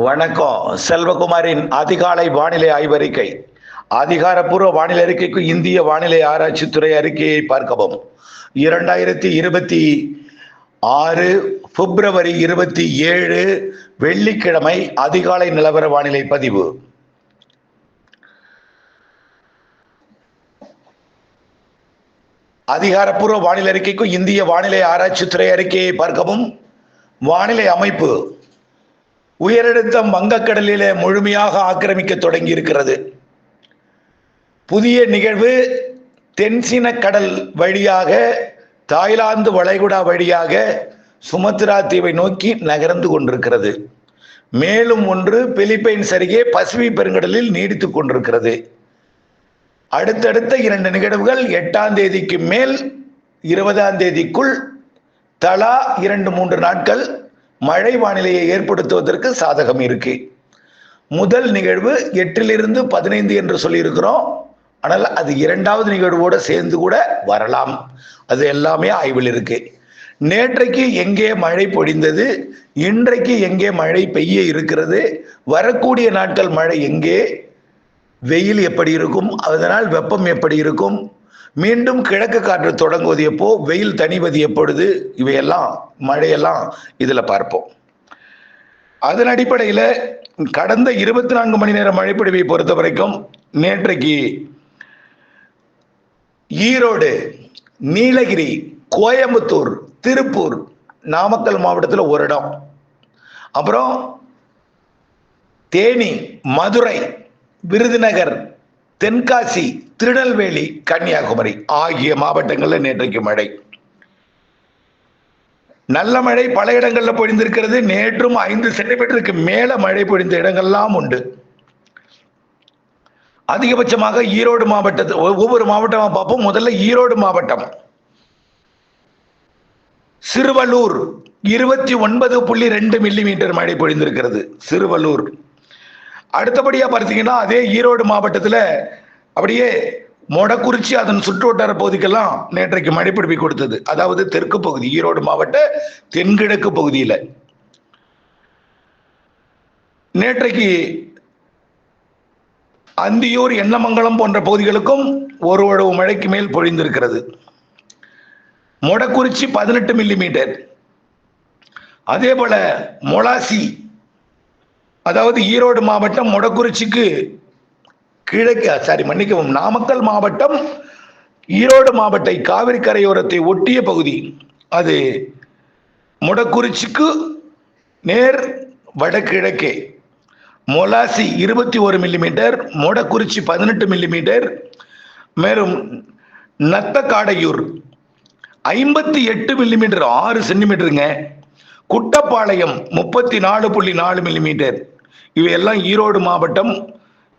வணக்கம். செல்வகுமாரின் அதிகாலை வானிலை ஆய்வறிக்கை. அதிகாரப்பூர்வ வானிலை அறிக்கைக்கு இந்திய வானிலை ஆராய்ச்சித்துறை அறிக்கையை பார்க்கவும். 2026 பிப்ரவரி 27 வெள்ளிக்கிழமை அதிகாலை நிலவர வானிலை பதிவு. அதிகாரப்பூர்வ வானிலை அறிக்கைக்கு இந்திய வானிலை ஆராய்ச்சித்துறை அறிக்கையை பார்க்கவும். வானிலை அமைப்பு: உயரழுத்தம் வங்கக்கடலிலே முழுமையாக ஆக்கிரமிக்க தொடங்கி இருக்கிறது. புதிய நிகழ்வு தென்சீன கடல் வழியாக தாய்லாந்து வளைகுடா வழியாக சுமத்ரா தீவை நோக்கி நகர்ந்து கொண்டிருக்கிறது. மேலும் ஒன்று பிலிப்பைன்ஸ் அருகே பசிபிக் பெருங்கடலில் நீடித்துக் கொண்டிருக்கிறது. அடுத்தடுத்த 2 நிகழ்வுகள் 8ஆம் தேதிக்கு மேல் 20ஆம் தேதிக்குள் தலா 2-3 நாட்கள் மழை வானிலையை ஏற்படுத்துவதற்கு சாதகம் இருக்கு. முதல் நிகழ்வு 8லிருந்து 15 என்று சொல்லியிருக்கிறோம். ஆனால் அது 2வது நிகழ்வோடு சேர்ந்து கூட வரலாம். அது எல்லாமே ஆய்வில் இருக்கு. நேற்றைக்கு எங்கே மழை பொழிந்தது, இன்றைக்கு எங்கே மழை பெய்ய இருக்கிறது, வரக்கூடிய நாட்கள் மழை எங்கே, வெயில் எப்படி இருக்கும், அதனால் வெப்பம் எப்படி இருக்கும், மீண்டும் கிழக்கு காற்று தொடங்குவது எப்போ, வெயில் தணிவது எப்பொழுது, இவையெல்லாம் மழையெல்லாம் இதுல பார்ப்போம். அதன் அடிப்படையில் கடந்த 24 மணி நேர மழைப்பொழிவை பொறுத்த வரைக்கும் நேற்றைக்கு ஈரோடு, நீலகிரி, கோயம்புத்தூர், திருப்பூர், நாமக்கல் மாவட்டத்தில் ஒரு இடம், அப்புறம் தேனி, மதுரை, விருதுநகர், தென்காசி, திருநெல்வேலி, கன்னியாகுமரி ஆகிய மாவட்டங்களில் நேற்றைக்கு மழை. நல்ல மழை பல இடங்களில் பொழிந்திருக்கிறது. நேற்றும் 5 சென்டிமீட்டருக்கு மேல மழை பொழிந்த இடங்கள்லாம் உண்டு. அதிகபட்சமாக ஈரோடு மாவட்டத்தில் ஒவ்வொரு மாவட்டமாக பார்ப்போம். முதல்ல ஈரோடு மாவட்டம், சிறுவலூர் 29.2 மில்லிமீட்டர் மழை பொழிந்திருக்கிறது. சிறுவலூர். அடுத்தபடியா பார்த்தீங்கன்னா அதே ஈரோடு மாவட்டத்தில் அப்படியே மொடக்குறிச்சி அதன் சுற்றுவட்டார பகுதிக்கெல்லாம் நேற்றைக்கு மழைப்பிடிப்பை கொடுத்தது. அதாவது தெற்கு பகுதி, ஈரோடு மாவட்ட தென்கிழக்கு பகுதியில் நேற்றைக்கு அந்தியூர், எண்ணமங்கலம் போன்ற பகுதிகளுக்கும் ஒரு மழைக்கு மேல் பொழிந்திருக்கிறது. மொடக்குறிச்சி 18 மில்லிமீட்டர். அதே போல மொளாசி, அதாவது ஈரோடு மாவட்டம் மொடக்குறிச்சிக்கு கிழக்கு நாமக்கல் மாவட்டம் ஈரோடு மாவட்ட காவிரி கரையோரத்தை ஒட்டிய பகுதி, அது மொடக்குறிச்சிக்கு நேர் வடகிழக்கே. மொலாசி 21 மில்லிமீட்டர், மொடக்குறிச்சி 18 மில்லிமீட்டர். மேலும் நத்தக்காடையூர் 58 மில்லிமீட்டர், 6 சென்டிமீட்டருங்க. குட்டப்பாளையம் 34.4 மில்லிமீட்டர். இவையெல்லாம் ஈரோடு மாவட்டம்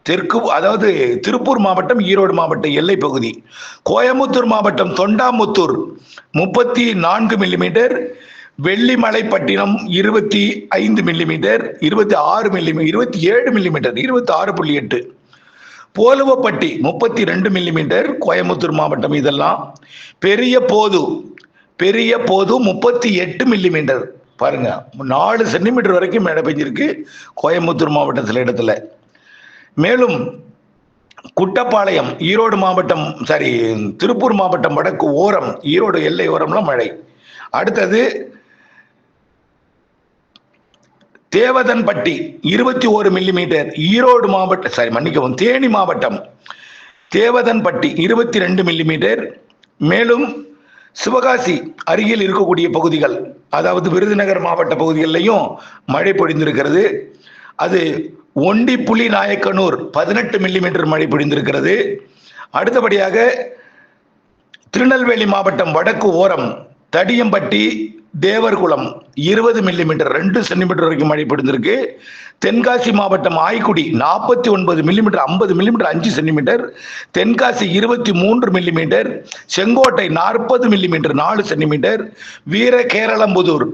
தெற்கு, அதாவது திருப்பூர் மாவட்டம் ஈரோடு மாவட்ட எல்லை பகுதி. கோயம்புத்தூர் மாவட்டம் Thondamuthur 34 millimetre. Vellimalaipattinam 25 millimetre, 27 millimetre, 26.8. Poluvapatti 32 millimetre, Coimbatore மாவட்டம். இதெல்லாம் பெரிய போது 38 மில்லிமீட்டர். பாருங்க, 4 சென்டிமீட்டர் வரைக்கும் மழை பெஞ்சிருக்கு கோயம்புத்தூர் மாவட்டம் சில இடத்துல. மேலும் குட்டப்பாளையம் ஈரோடு மாவட்டம், திருப்பூர் மாவட்டம் வடக்கு ஓரம், ஈரோடு எல்லை ஓரம்லாம் மழை. அடுத்தது தேவதன்பட்டி 21 மில்லிமீட்டர், ஈரோடு மாவட்டம் தேனி மாவட்டம் தேவதன்பட்டி 22 மில்லிமீட்டர். மேலும் சிவகாசி அருகில் இருக்கக்கூடிய பகுதிகள், அதாவது விருதுநகர் மாவட்ட பகுதிகளிலையும் மழை பொழிந்திருக்கிறது. அது ஒண்டி புலி நாயக்கனூர் 18 மில்லிமீட்டர் மழை பொழிந்திருக்கிறது. அடுத்தபடியாக திருநெல்வேலி மாவட்டம் வடக்கு ஓரம் தடியம்பட்டி, தேவர்குளம் 20 மில்லிமீட்டர், 2 சென்டிமீட்டர் வரைக்கும் மழை பொழிந்திருக்கு. தென்காசி மாவட்டம் Aykudi 49 millimetre, 50 millimetre, 5 centimetre. Tenkasi 23 millimetre. Sengottai 40 millimetre, 4 centimetre. Veerakeralampudur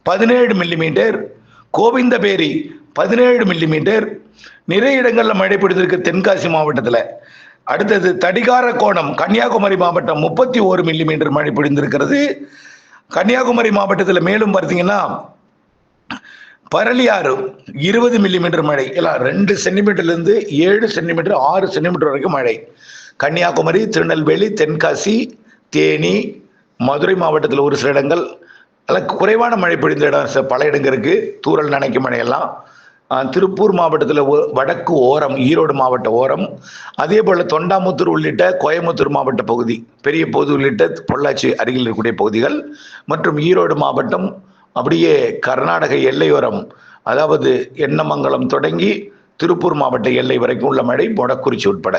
17 millimetre. Govindaperi 17 millimetre. நிறைய இடங்களில் மழை பொழிந்திருக்கு தென்காசி மாவட்டத்தில். அடுத்தது தடிகாரக்கோணம் கன்னியாகுமரி மாவட்டம் 31 மில்லிமீட்டர் மழை பொழிந்திருக்கிறது. கன்னியாகுமரி மாவட்டத்தில் மேலும் பார்த்தீங்கன்னா பரளியாறு 20 மில்லிமீட்டர் மழை, எல்லாம் 2 சென்டிமீட்டர்ல இருந்து 7 சென்டிமீட்டர் 6 சென்டிமீட்டர் வரைக்கும் மழை. கன்னியாகுமரி, திருநெல்வேலி, தென்காசி, தேனி, மதுரை மாவட்டத்தில் ஒரு சில இடங்கள் குறைவான மழை பொழிந்த இடம், பல இடங்கள் இருக்கு. தூறல் நனைக்கும் மழையெல்லாம். திருப்பூர் மாவட்டத்தில் வடக்கு ஓரம், ஈரோடு மாவட்ட ஓரம், அதே போல தொண்டாமுத்தூர் உள்ளிட்ட கோயம்புத்தூர் மாவட்ட பகுதி, பெரிய பொது உள்ளிட்ட பொள்ளாச்சி அருகில் இருக்கக்கூடிய பகுதிகள் மற்றும் ஈரோடு மாவட்டம், அப்படியே கர்நாடக எல்லையோரம், அதாவது எண்ணமங்கலம் தொடங்கி திருப்பூர் மாவட்ட எல்லை வரைக்கும் உள்ள மழை, மொடக்குறிச்சி உட்பட.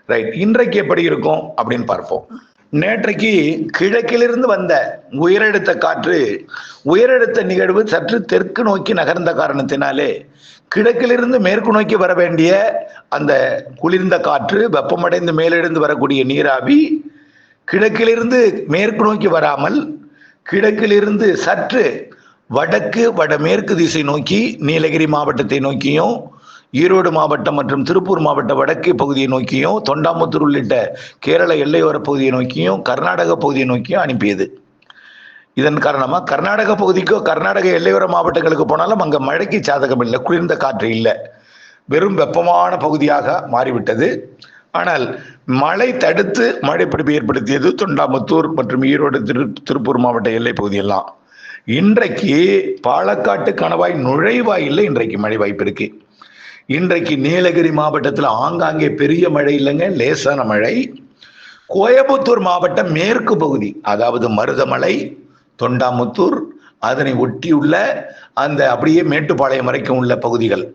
ரைட், இன்றைக்கு எப்படி இருக்கும் அப்படின்னு பார்ப்போம். நேற்றைக்கு கிழக்கிலிருந்து வந்த உயரழுத்த காற்று, உயரழுத்த நிகழ்வு சற்று தெற்கு நோக்கி நகர்ந்த காரணத்தினாலே கிழக்கிலிருந்து மேற்கு நோக்கி வர வேண்டிய அந்த குளிர்ந்த காற்று, வெப்பமடைந்து மேலெழுந்து வரக்கூடிய நீராவி கிழக்கிலிருந்து மேற்கு நோக்கி வராமல் கிழக்கிலிருந்து சற்று வடக்கு வடமேற்கு திசை நோக்கி நீலகிரி மாவட்டத்தை நோக்கியும், ஈரோடு மாவட்டம் மற்றும் திருப்பூர் மாவட்ட வடக்கு பகுதியை நோக்கியும், தொண்டாமுத்தூர் உள்ளிட்ட கேரள எல்லையோர பகுதியை நோக்கியும், கர்நாடக பகுதியை நோக்கியும் அனுப்பியது. இதன் காரணமா கர்நாடக பகுதிக்கோ கர்நாடக எல்லையோர மாவட்டங்களுக்கு போனாலும் அங்க மழைக்கு சாதகம் இல்லை, குளிர்ந்த காற்று இல்லை, வெறும் வெப்பமான பகுதியாக மாறிவிட்டது. ஆனால் மழை தடுத்து மழைப்பிடிப்பு ஏற்படுத்தியது தொண்டாமுத்தூர் மற்றும் ஈரோடு திருப்பூர் மாவட்ட எல்லை பகுதியெல்லாம். இன்றைக்கு பாலக்காட்டு கணவாய் நுழைவாயில்ல இன்றைக்கு மழை வாய்ப்பு இருக்கு. இன்றைக்கு நீலகிரி மாவட்டத்தில் ஆங்காங்கே பெரிய மழை இல்லைங்க, லேசான மழை. கோயம்புத்தூர் மாவட்டம் மேற்கு பகுதி, அதாவது மருதமலை, தொண்டாமுத்தூர், அதனை ஒட்டியுள்ள அந்த அப்படியே மேட்டுப்பாளையம் வரைக்கும் உள்ள பகுதிகள்,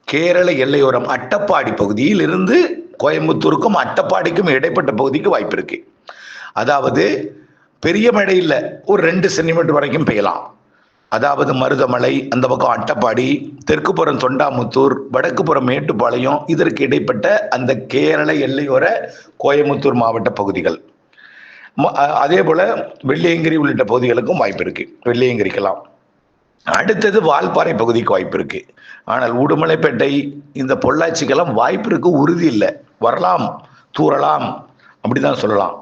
கேரள எல்லையோரம் அட்டப்பாடி பகுதியில் இருந்து கோயம்புத்தூருக்கும் அட்டப்பாடிக்கும் இடைப்பட்ட பகுதிக்கு வாய்ப்பு இருக்கு. அதாவது பெரிய மழை இல்லை, ஒரு 2 சென்டிமீட்டர் வரைக்கும் பெய்யலாம். அதாவது மருதமலை, அந்த பக்கம் அட்டப்பாடி, தெற்குப்புறம் தொண்டாமுத்தூர், வடக்குப்புறம் மேட்டுப்பாளையம், இதற்கு இடைப்பட்ட அந்த கேரள எல்லையோர கோயம்புத்தூர் மாவட்ட பகுதிகள். அதே போல வெள்ளியங்கிரி உள்ளிட்ட பகுதிகளுக்கும் வாய்ப்பு இருக்கு, வெள்ளியங்கிரிக்கலாம். அடுத்தது வால்பாறை பகுதிக்கு வாய்ப்பு இருக்கு. ஆனால் உடுமலைப்பேட்டை, இந்த பொள்ளாச்சிக்கெல்லாம் வாய்ப்பு இருக்கு, உறுதி இல்லை, வரலாம், தூறலாம், அப்படிதான் சொல்லலாம்.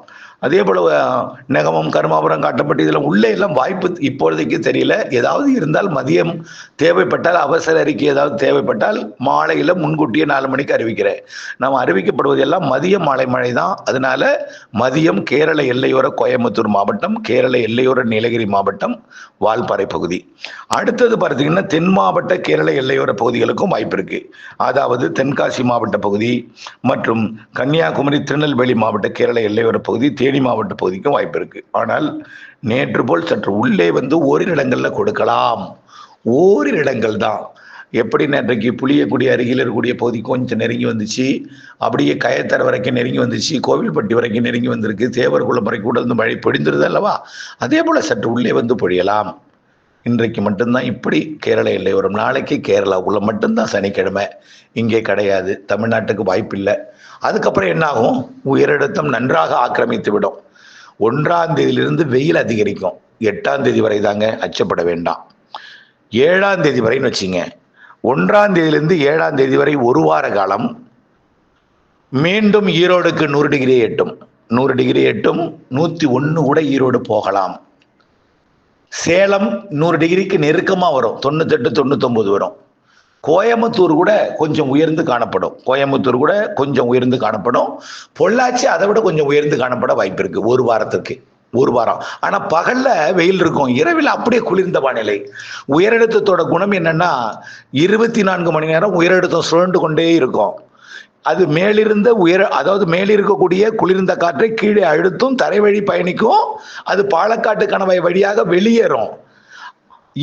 அதே போல நெகமம், கருமாபுரம், காட்டப்பட்டு இதில் உள்ளே எல்லாம் வாய்ப்பு இப்பொழுதைக்கு தெரியல. ஏதாவது இருந்தால் மதியம் தேவைப்பட்டால், அவசர அறிக்கை ஏதாவது தேவைப்பட்டால் மாலையில் முன்கூட்டியே 4 மணிக்கு அறிவிக்கிறேன். நாம் அறிவிக்கப்படுவது எல்லாம் மதியம் மாலை மழை தான். அதனால மதியம் கேரள எல்லையோர கோயம்புத்தூர் மாவட்டம், கேரள எல்லையோர நீலகிரி மாவட்டம், வால்பாறை பகுதி. அடுத்தது பார்த்தீங்கன்னா தென் மாவட்ட கேரள எல்லையோர பகுதிகளுக்கும் வாய்ப்பு இருக்கு. அதாவது தென்காசி மாவட்ட பகுதி மற்றும் கன்னியாகுமரி, திருநெல்வேலி மாவட்ட கேரள எல்லையோர பகுதி, தேனி மாவட்ட பகுதிக்கும் வாய்ப்பு இருக்கு. ஆனால் நேற்று போல் சற்று உள்ளே வந்து ஓரிரு இடங்கள்ல கொடுக்கலாம், ஓரிரு இடங்கள் தான். எப்படி நேற்றைக்கு புளியக்குடி அருகில் இருக்கக்கூடிய பகுதி கொஞ்சம் நெருங்கி வந்துச்சு, அப்படியே கயத்தரை வரைக்கும் நெருங்கி வந்துச்சு, கோவில்பட்டி வரைக்கும் நெருங்கி வந்திருக்கு, தேவர்குளம் வரைக்கும் கூட வந்து மழை பொழிந்துருது அல்லவா, அதே போல சற்று உள்ளே வந்து பொழியலாம். இன்றைக்கு மட்டும்தான் இப்படி கேரள எல்லையோரம், நாளைக்கு கேரளாவுக்குள்ள மட்டும்தான் சனிக்கிழமை, இங்கே கிடையாது, தமிழ்நாட்டுக்கு வாய்ப்பு இல்லை. அதுக்கப்புறம் என்ன ஆகும், உயரழுத்தம் நன்றாக ஆக்கிரமித்து விடும். 1ஆம் தேதியிலிருந்து வெயில் அதிகரிக்கும், 8ஆம் தேதி வரை தாங்க, அச்சப்பட வேண்டாம். 7ஆம் தேதி வரைன்னு வச்சுங்க, 1ஆம் தேதியிலிருந்து 7ஆம் தேதி வரை ஒரு வார காலம் மீண்டும் ஈரோடுக்கு 100 டிகிரி எட்டும், 100 டிகிரி எட்டும், 101 கூட ஈரோடு போகலாம். சேலம் 100 டிகிரிக்கு நெருக்கமா வரும், 98, 99 வரும். கோயம்புத்தூர் கூட கொஞ்சம் உயர்ந்து காணப்படும், கோயம்புத்தூர் கூட கொஞ்சம் உயர்ந்து காணப்படும். பொள்ளாச்சி அதை விட கொஞ்சம் உயர்ந்து காணப்பட வாய்ப்பு இருக்கு ஒரு வாரத்துக்கு, ஒரு வாரம். ஆனா பகல்ல வெயில் இருக்கும், இரவில் அப்படியே குளிர்ந்த வானிலை. உயரழுத்தத்தோட குணம் என்னன்னா 24 மணி நேரம் உயரழுத்தம் சுழண்டு கொண்டே இருக்கும். அது மேலிருந்த அதாவது மேலிருக்கக்கூடிய குளிர்ந்த காற்றை கீழே அழுத்தும், தரை வழி பயணிக்கும், அது பாலக்காட்டு கணவாய் வழியாக வெளியேறும்.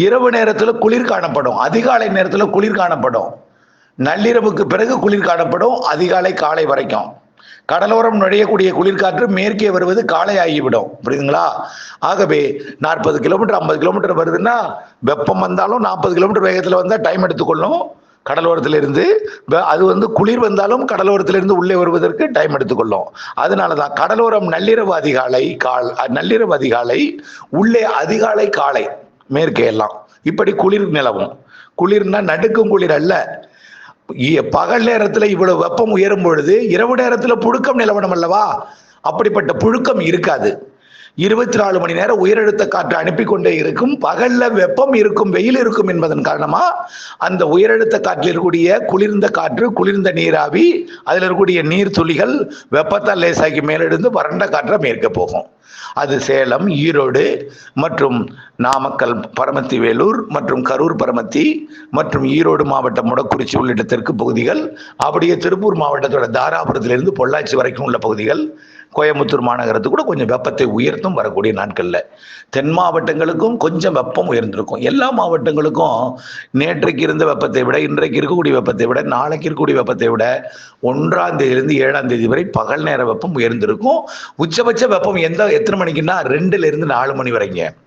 இரவு நேரத்துல குளிர் காணப்படும், அதிகாலை நேரத்துல குளிர் காணப்படும், நள்ளிரவுக்கு பிறகு குளிர் காணப்படும், அதிகாலை காலை வரைக்கும். கடலோரம் நுழையக்கூடிய குளிர்காற்று மேற்கே வருவது காலை ஆகிவிடும், புரியுதுங்களா? ஆகவே 40 கிலோமீட்டர் 50 கிலோமீட்டர் வருதுன்னா வெப்பம் வந்தாலும் 40 கிலோமீட்டர் வேகத்துல வந்தா டைம் எடுத்துக்கொள்ளும். கடலோரத்திலிருந்து அது வந்து குளிர் வந்தாலும் கடலோரத்திலிருந்து உள்ளே வருவதற்கு டைம் எடுத்துக்கொள்ளும். அதனாலதான் கடலோரம் நள்ளிரவு அதிகாலை, உள்ளே அதிகாலை காலை, மேற்கே எல்லாம் இப்படி குளிர் நிலவும். குளிர்னா நடுக்கும் குளிர் அல்ல. பகல் நேரத்துல இவ்வளவு வெப்பம் உயரும் பொழுது இரவு நேரத்துல புழுக்கம் நிலவணும் அல்லவா, அப்படிப்பட்ட புழுக்கம் இருக்காது. 24 மணி நேரம் உயரழுத்த காற்று அனுப்பி கொண்டே இருக்கும். பகல்ல வெப்பம் இருக்கும், வெயில் இருக்கும் என்பதன் காரணமா அந்த உயரழுத்த காற்றில் இருக்கக்கூடிய குளிர்ந்த காற்று, குளிர்ந்த நீராவி, அதில் இருக்கக்கூடிய நீர் துளிகள் வெப்பத்தால் லேசாக்கி மேலெழுந்து வறண்ட காற்றை மேற்க போகும். அது சேலம், ஈரோடு மற்றும் நாமக்கல், பரமத்தி வேலூர் மற்றும் கரூர் பரமத்தி மற்றும் ஈரோடு மாவட்டம் முடக்குறிச்சி உள்ளிட்ட தெற்கு பகுதிகள், அப்படியே திருப்பூர் மாவட்டத்தோட தாராபுரத்திலிருந்து பொள்ளாச்சி வரைக்கும் உள்ள பகுதிகள், கோயம்புத்தூர் மாநகரத்துக்கு கூட கொஞ்சம் வெப்பத்தை உயர்த்தும் வரக்கூடிய நாட்கள்ல. தென் மாவட்டங்களுக்கும் கொஞ்சம் வெப்பம் உயர்ந்திருக்கும். எல்லா மாவட்டங்களுக்கும் நேற்றைக்கு இருந்த வெப்பத்தை விட, இன்றைக்கு இருக்கக்கூடிய வெப்பத்தை விட, நாளைக்கு இருக்கக்கூடிய வெப்பத்தை விட 1ஆம் தேதியிலிருந்து 7ஆம் தேதி வரை பகல் நேர வெப்பம் உயர்ந்திருக்கும். உச்சபட்ச வெப்பம் எத்தனை மணிக்குன்னா 2லிருந்து 4 மணி வரைக்கும்.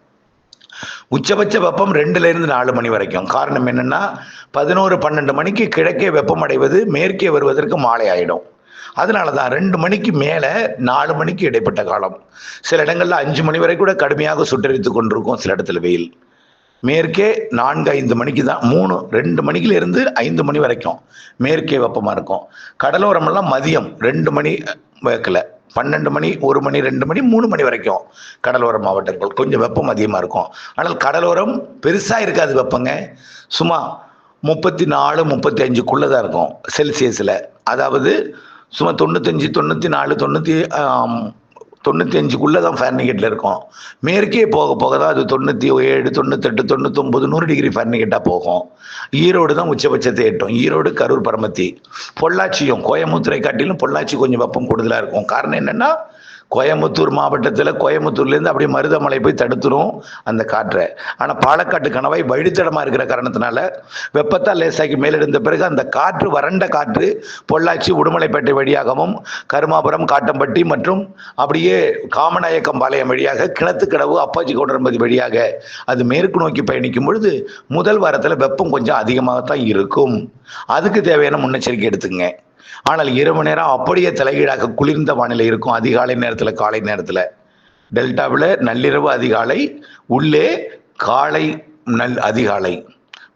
உச்சபட்ச வெப்பம் 2லிருந்து 4 மணி வரைக்கும். காரணம் என்னன்னா 11, 12 மணிக்கு கிழக்கே வெப்பம் அடைவது மேற்கே வருவதற்கு மாலை ஆயிடும். அதனாலதான் 2 மணிக்கு மேல 4 மணிக்கு இடைப்பட்ட காலம். சில இடங்கள்ல 5 மணி வரை கூட கடுமையாக சுட்டரித்து கொண்டிருக்கும். சில இடத்துல வெயில் மேற்கே 4, 5 மணிக்கு தான், 2 மணிக்குல இருந்து 5 மணி வரைக்கும் மேற்கே வெப்பமா இருக்கும். கடலோரம் எல்லாம் மதியம் 2 மணி வேக்கல 12 மணி, 1 மணி, 2 மணி, 3 மணி வரைக்கும் கடலோர மாவட்டங்கள் கொஞ்சம் வெப்பம் அதிகமா இருக்கும். ஆனால் கடலோரம் பெருசா இருக்காது வெப்பங்க. சும்மா 34, 35க்குள்ளதான் இருக்கும் செல்சியஸ்ல. அதாவது சும்மா 95, 94, 95க்குள்ளதான் ஃபாரன்ஹீட்ல இருக்கும். மேற்கே போக போக தான் அது 97, 98, 99, 100 டிகிரி ஃபாரன்ஹீட்டா போகும். ஈரோடு தான் உச்சபட்சத்தை எட்டும். ஈரோடு, கரூர், பரமத்தி, பொள்ளாச்சியும் கோயம்புத்தூரை காட்டிலும் பொள்ளாச்சி கொஞ்சம் வெப்பம் கூடுதலா இருக்கும். காரணம் என்னன்னா கோயம்புத்தூர் மாவட்டத்தில் கோயம்புத்தூர்லேருந்து அப்படியே மருதமலை போய் தடுத்துரும் அந்த காற்றை. ஆனால் பாலக்காட்டு கணவாய் வழித்தடமாக இருக்கிற காரணத்தினால வெப்பத்தால் லேசாக்கி மேலெடுந்த பிறகு அந்த காற்று, வறண்ட காற்று பொள்ளாச்சி, உடுமலைப்பேட்டை வழியாகவும் கருமாபுரம், காட்டம்பட்டி மற்றும் அப்படியே காமநாயக்கம் பாளையம் வழியாக கிணத்துக்கடவு, அப்பாச்சி கவுண்டரம்பதி வழியாக அது மேற்கு நோக்கி பயணிக்கும் பொழுது முதல் வாரத்தில் வெப்பம் கொஞ்சம் அதிகமாகத்தான் இருக்கும். அதுக்கு தேவையான முன்னெச்சரிக்கை எடுத்துங்க. ஆனால் இரவு நேரம் அப்படியே தலைகீழாக குளிர்ந்த வானிலை இருக்கும். அதிகாலை நேரத்தில், காலை நேரத்தில் டெல்டாவில் நள்ளிரவு அதிகாலை, உள்ளே காலை அதிகாலை.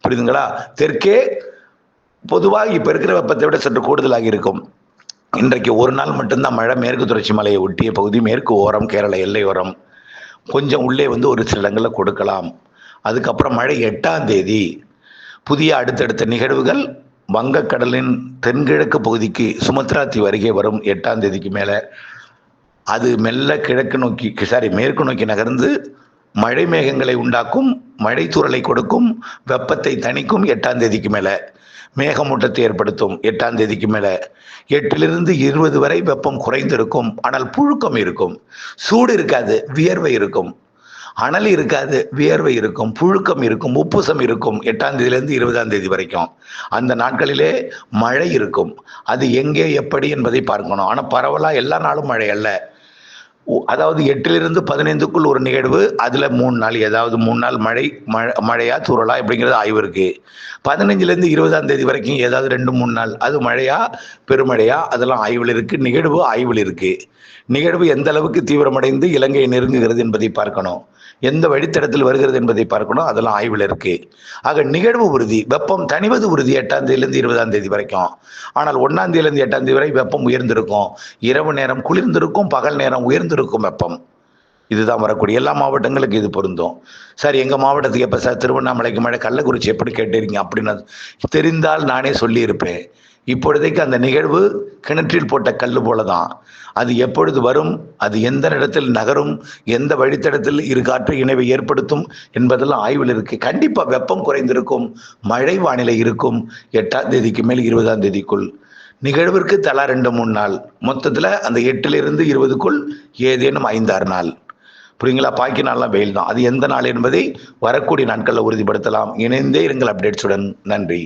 புரியுதுங்களா? தெற்கே பொதுவாக இப்ப இருக்கிற வெப்பத்தை விட சற்று கூடுதலாக இருக்கும். இன்றைக்கு ஒரு நாள் மட்டும்தான் மழை. மேற்கு தொடர்ச்சி மலையை ஒட்டிய பகுதி, மேற்கு ஓரம், கேரள எல்லையோரம் கொஞ்சம் உள்ளே ஒரு சில இடங்களில் கொடுக்கலாம். அதுக்கப்புறம் மழை 8ஆம் தேதி. புதிய அடுத்தடுத்த நிகழ்வுகள் வங்கக்கடலின் தென்கிழக்கு பகுதிக்கு சுமத்ரா தீவு அருகே வரும் 8ஆம் தேதிக்கு மேல. அது மெல்ல மேற்கு நோக்கி நகர்ந்து மழை மேகங்களை உண்டாக்கும், மழை தூறலை கொடுக்கும், வெப்பத்தை தணிக்கும். 8ஆம் தேதிக்கு மேல மேகமூட்டத்தை ஏற்படுத்தும். 8ஆம் தேதிக்கு மேல 8லிருந்து 20 வரை வெப்பம் குறைந்திருக்கும். ஆனால் புழுக்கம் இருக்கும், சூடு இருக்காது, வியர்வை இருக்கும். அனல் இருக்காது, வியர்வை இருக்கும், புழுக்கம் இருக்கும், உப்புசம் இருக்கும். 8ஆம் தேதியிலிருந்து 20ஆம் தேதி வரைக்கும் அந்த நாட்களிலே மழை இருக்கும். அது எங்கே, எப்படி என்பதை பார்க்கணும். ஆனால் பரவலா எல்லா நாளும் மழை அல்ல. அதாவது 8லிருந்து 15க்குள் ஒரு நிகழ்வு, அதுல 3 நாள், ஏதாவது 3 நாள் மழையா தூறலா அப்படிங்கிறது ஆய்வு இருக்கு. 15லிருந்து 20ஆம் தேதி வரைக்கும் ஏதாவது 2-3 நாள் அது மழையா பெருமழையா அதெல்லாம் ஆய்வில் இருக்கு. நிகழ்வு ஆய்வில் இருக்கு. நிகழ்வு எந்த அளவுக்கு தீவிரமடைந்து இலங்கையை நெருங்குகிறது என்பதை பார்க்கணும். எந்த வழித்தடத்தில் வருகிறது என்பதை பார்க்கணும். அதெல்லாம் ஆய்வில் இருக்கு. ஆக நிகழ்வு உறுதி, வெப்பம் தணிவது உறுதி 8ஆம் தேதியிலிருந்து 20ஆம் தேதி வரைக்கும். ஆனால் 1ஆம் தேதியிலிருந்து 8ஆம் தேதி வரை வெப்பம் உயர்ந்திருக்கும். இரவு நேரம் குளிர்ந்திருக்கும், பகல் நேரம் உயர்ந்திருக்கும் வெப்பம். இதுதான் வரக்கூடிய எல்லா மாவட்டங்களுக்கு இது பொருந்தும். சார் எங்க மாவட்டத்துக்கு எப்ப சார் திருவண்ணாமலைக்கு மழை, கள்ளக்குறிச்சி எப்படி கேட்டீங்க அப்படின்னு தெரிந்தால் நானே சொல்லி இருப்பேன். இப்பொழுதைக்கு அந்த நிகழ்வு கிணற்றில் போட்ட கல்லு போலதான். அது எப்பொழுது வரும், அது எந்த இடத்தில் நகரும், எந்த வழித்தடத்தில் இரு காற்று இணைவை ஏற்படுத்தும் என்பதெல்லாம் ஆய்வில் இருக்கு. கண்டிப்பா வெப்பம் குறைந்திருக்கும், மழை வானிலை இருக்கும். 8ஆம் தேதிக்கு மேல் 20ஆம் தேதிக்குள் நிகழ்விற்கு தலா 2-3 நாள், மொத்தத்துல அந்த 8லிருந்து 20க்குள் ஏதேனும் 5-6 நாள். புரியுங்களா? பாக்கி நாள்லாம் வெயில் தான். அது எந்த நாள் என்பதை வரக்கூடிய நாட்களில் உறுதிப்படுத்தலாம். இணைந்தே இருங்கள் அப்டேட்ஸுடன். நன்றி.